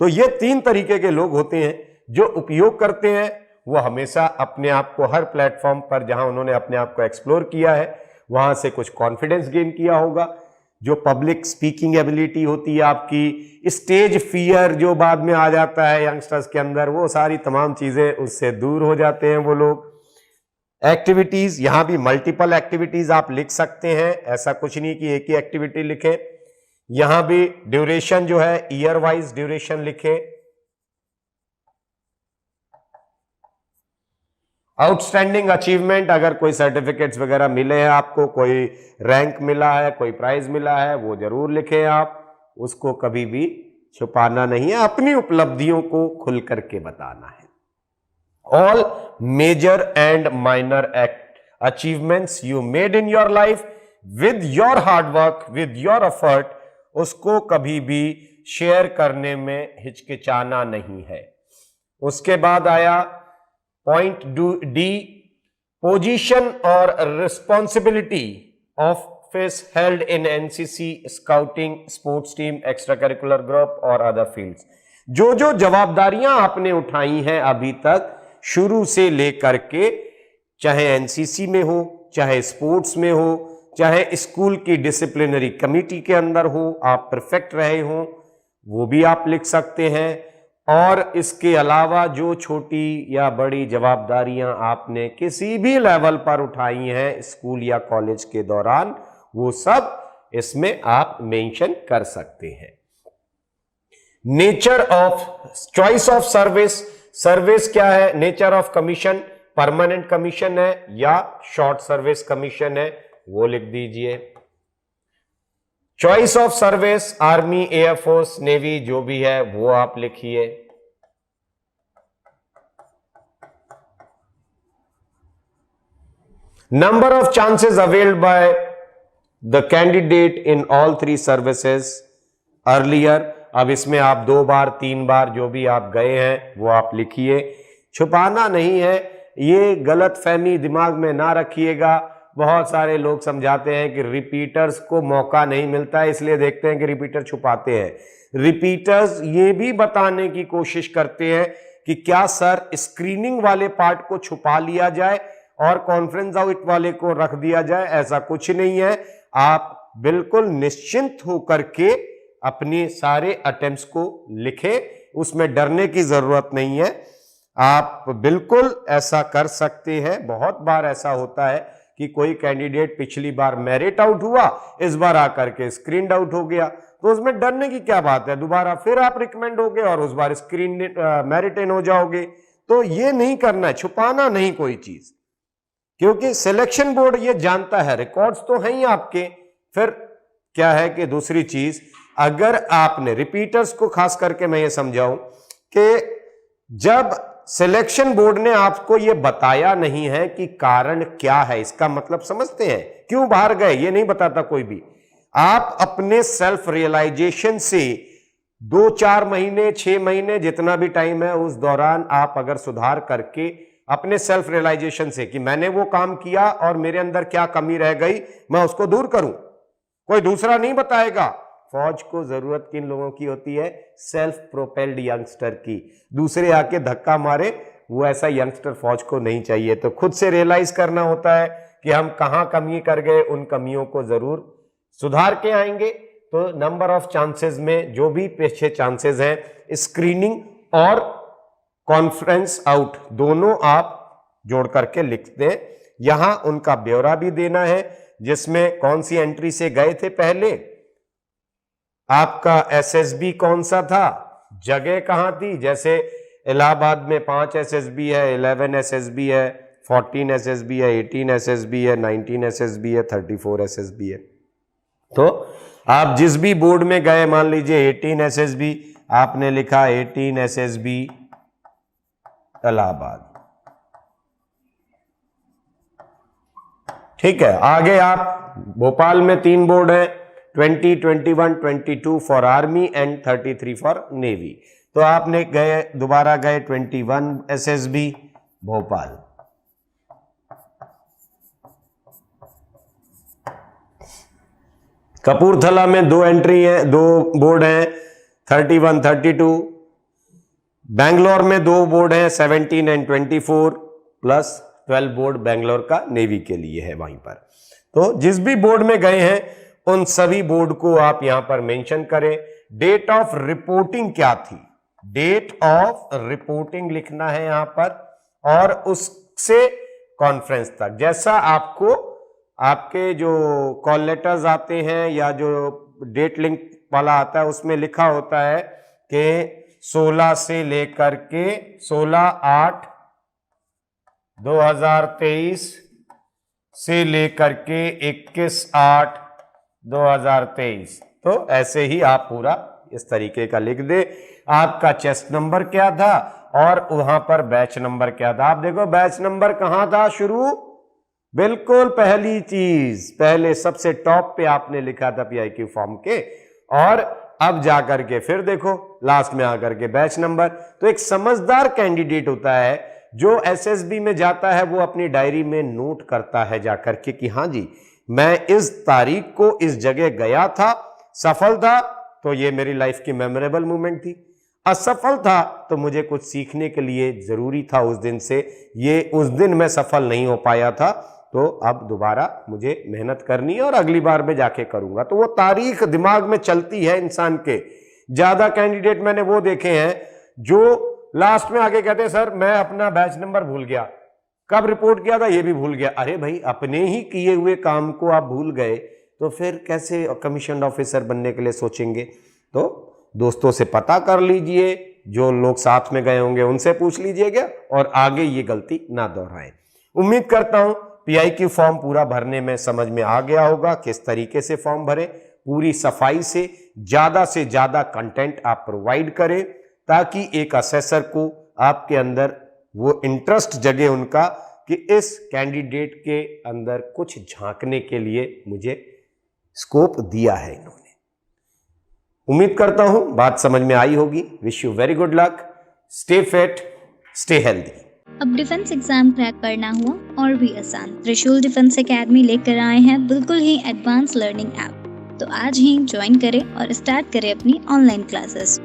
तो ये 3 तरीके के लोग होते हैं। जो उपयोग करते हैं वो हमेशा अपने आप को हर प्लेटफॉर्म पर जहां उन्होंने अपने आप को एक्सप्लोर किया है वहां से कुछ कॉन्फिडेंस गेन किया होगा। जो पब्लिक स्पीकिंग एबिलिटी होती है आपकी, स्टेज फियर जो बाद में आ जाता है यंगस्टर्स के अंदर, वो सारी तमाम चीजें उससे दूर हो जाते हैं वो लोग। एक्टिविटीज, यहां भी मल्टीपल एक्टिविटीज आप लिख सकते हैं, ऐसा कुछ नहीं कि एक ही एक्टिविटी लिखें। यहां भी ड्यूरेशन जो है ईयर वाइज ड्यूरेशन लिखें। आउटस्टैंडिंग अचीवमेंट, अगर कोई सर्टिफिकेट्स वगैरह मिले हैं आपको, कोई रैंक मिला है, कोई प्राइज मिला है, वो जरूर लिखें आप। उसको कभी भी छुपाना नहीं है, अपनी उपलब्धियों को खुल करके बताना है। All major and minor achievements you made in your life with your hard work, with your effort, उसको कभी भी शेयर करने में हिचकिचाना नहीं है। उसके बाद आया पॉइंट डी, पोजीशन और responsibility office held in NCC, scouting, sports team, extra curricular group और अदर फील्ड्स। जो जो जवाबदारियां आपने उठाई हैं अभी तक शुरू से लेकर के, चाहे एनसीसी में हो, चाहे स्पोर्ट्स में हो, चाहे स्कूल की डिसिप्लिनरी कमेटी के अंदर हो, आप परफेक्ट रहे हो, वो भी आप लिख सकते हैं। और इसके अलावा जो छोटी या बड़ी जवाबदारियां आपने किसी भी लेवल पर उठाई हैं स्कूल या कॉलेज के दौरान, वो सब इसमें आप मेंशन कर सकते हैं। Nature of choice of service, service क्या है, nature of commission, permanent commission है या शॉर्ट सर्विस कमीशन है, वो लिख दीजिए। Choice of service, army, air force, navy, जो भी है वो आप लिखिए। Number of chances availed by the candidate in all 3 services earlier, अब इसमें आप 2 बार 3 बार जो भी आप गए हैं वो आप लिखिए। छुपाना नहीं है, ये गलत फहमी दिमाग में ना रखिएगा। बहुत सारे लोग समझाते हैं कि रिपीटर्स को मौका नहीं मिलता है, इसलिए देखते हैं कि रिपीटर छुपाते हैं। रिपीटर्स ये भी बताने की कोशिश करते हैं कि क्या सर स्क्रीनिंग वाले पार्ट को छुपा लिया जाए और कॉन्फ्रेंस आउट वाले को रख दिया जाए, ऐसा कुछ नहीं है। आप बिल्कुल निश्चिंत होकर के अपने सारे अटेम्प्ट्स को लिखें, उसमें डरने की जरूरत नहीं है। आप बिल्कुल ऐसा कर सकते हैं। बहुत बार ऐसा होता है कि कोई कैंडिडेट पिछली बार मेरिट आउट हुआ, इस बार आकर के स्क्रीन आउट हो गया, तो उसमें डरने की क्या बात है, दोबारा फिर आप रिकमेंड होगे और उस बार स्क्रीन मेरिट इन हो जाओगे। तो ये नहीं करना है, छुपाना नहीं कोई चीज, क्योंकि सिलेक्शन बोर्ड ये जानता है, रिकॉर्ड्स तो हैं ही आपके। फिर क्या है कि दूसरी चीज, अगर आपने रिपीटर्स को खास करके मैं ये समझाऊं कि जब सिलेक्शन बोर्ड ने आपको यह बताया नहीं है कि कारण क्या है, इसका मतलब समझते हैं, क्यों बाहर गए ये नहीं बताता कोई भी। आप अपने सेल्फ रियलाइजेशन से 2-4 महीने 6 महीने जितना भी टाइम है उस दौरान आप अगर सुधार करके अपने सेल्फ रियलाइजेशन से कि मैंने वो काम किया और मेरे अंदर क्या कमी रह गई, मैं उसको दूर करूं। कोई दूसरा नहीं बताएगा। फौज को जरूरत किन लोगों की होती है? सेल्फ प्रोपेल्ड यंगस्टर की। दूसरे आके धक्का मारे, वो ऐसा यंगस्टर फौज को नहीं चाहिए। तो खुद से रियलाइज करना होता है कि हम कहां कमी कर गए, उन कमियों को जरूर सुधार के आएंगे। तो नंबर ऑफ चांसेस में जो भी पीछे चांसेस हैं, स्क्रीनिंग और कॉन्फ्रेंस आउट दोनों आप जोड़ करके लिख दें। यहां उनका ब्यौरा भी देना है, जिसमें कौन सी एंट्री से गए थे पहले, आपका एसएसबी कौन सा था, जगह कहां थी। जैसे इलाहाबाद में 5 एसएसबी है, 11 एसएसबी है, 14 एसएसबी है, 18 एसएसबी है, 19 एसएसबी है, 34 एसएसबी है। तो आप जिस भी बोर्ड में गए, मान लीजिए 18 एसएसबी, आपने लिखा 18 एसएसबी इलाहाबाद। ठीक है। आगे आप भोपाल में 3 बोर्ड हैं, 20, 21, 22 for army and 33 for navy. तो आपने दोबारा गए 21 एसएसबी भोपाल। कपूरथला में 2 एंट्री है, 2 बोर्ड हैं, 31, 32। बेंगलोर में 2 बोर्ड हैं, 17 एंड 24 प्लस 12 बोर्ड बेंगलोर का नेवी के लिए है वहीं पर। तो जिस भी बोर्ड में गए हैं उन सभी बोर्ड को आप यहां पर मेंशन करें। डेट ऑफ रिपोर्टिंग क्या थी, डेट ऑफ रिपोर्टिंग लिखना है यहां पर, और उससे कॉन्फ्रेंस तक। जैसा आपको आपके जो कॉल लेटर्स आते हैं या जो डेट लिंक वाला आता है उसमें लिखा होता है कि 16 से लेकर के 16/8/2023 से लेकर के 21/8/2023। तो ऐसे ही आप पूरा इस तरीके का लिख दे। आपका चेस्ट नंबर क्या था और वहां पर बैच नंबर क्या था। आप देखो बैच नंबर कहां था शुरू, बिल्कुल पहली चीज, पहले सबसे टॉप पे आपने लिखा था पीआईक्यू फॉर्म के, और अब जाकर के फिर देखो लास्ट में आकर के बैच नंबर। तो एक समझदार कैंडिडेट होता है जो एसएसबी में जाता है, वो अपनी डायरी में नोट करता है जाकर के कि हाँ जी मैं इस तारीख को इस जगह गया था, सफल था तो ये मेरी लाइफ की मेमोरेबल मोमेंट थी, असफल था तो मुझे कुछ सीखने के लिए जरूरी था उस दिन से, ये उस दिन मैं सफल नहीं हो पाया था, तो अब दोबारा मुझे मेहनत करनी है और अगली बार में जाके करूंगा। तो वो तारीख दिमाग में चलती है इंसान के। ज्यादा कैंडिडेट मैंने वो देखे हैं जो लास्ट में आके कहते हैं सर मैं अपना बैच नंबर भूल गया, कब रिपोर्ट किया था ये भी भूल गया। अरे भाई अपने ही किए हुए काम को आप भूल गए तो फिर कैसे कमीशन ऑफिसर बनने के लिए सोचेंगे। तो दोस्तों से पता कर लीजिए, जो लोग साथ में गए होंगे उनसे पूछ लीजिएगा और आगे ये गलती ना दोहराएं। उम्मीद करता हूं पीआईक्यू फॉर्म पूरा भरने में समझ में आ गया होगा, किस तरीके से फॉर्म भरें, पूरी सफाई से ज्यादा कंटेंट आप प्रोवाइड करें ताकि एक असेसर को आपके अंदर वो इंटरेस्ट जगे उनका कि इस कैंडिडेट के अंदर कुछ झांकने के लिए मुझे स्कोप दिया है इन्होंने। उम्मीद करता हूं बात समझ में आई होगी। Wish you very good luck, stay fit, stay healthy. अब डिफेंस एग्जाम क्रैक करना हुआ और भी आसान, त्रिशूल डिफेंस एकेडमी लेकर आए हैं बिल्कुल ही एडवांस लर्निंग ऐप। तो आज ही ज्वाइन करें और स्टार्ट करें अपनी ऑनलाइन क्लासेस।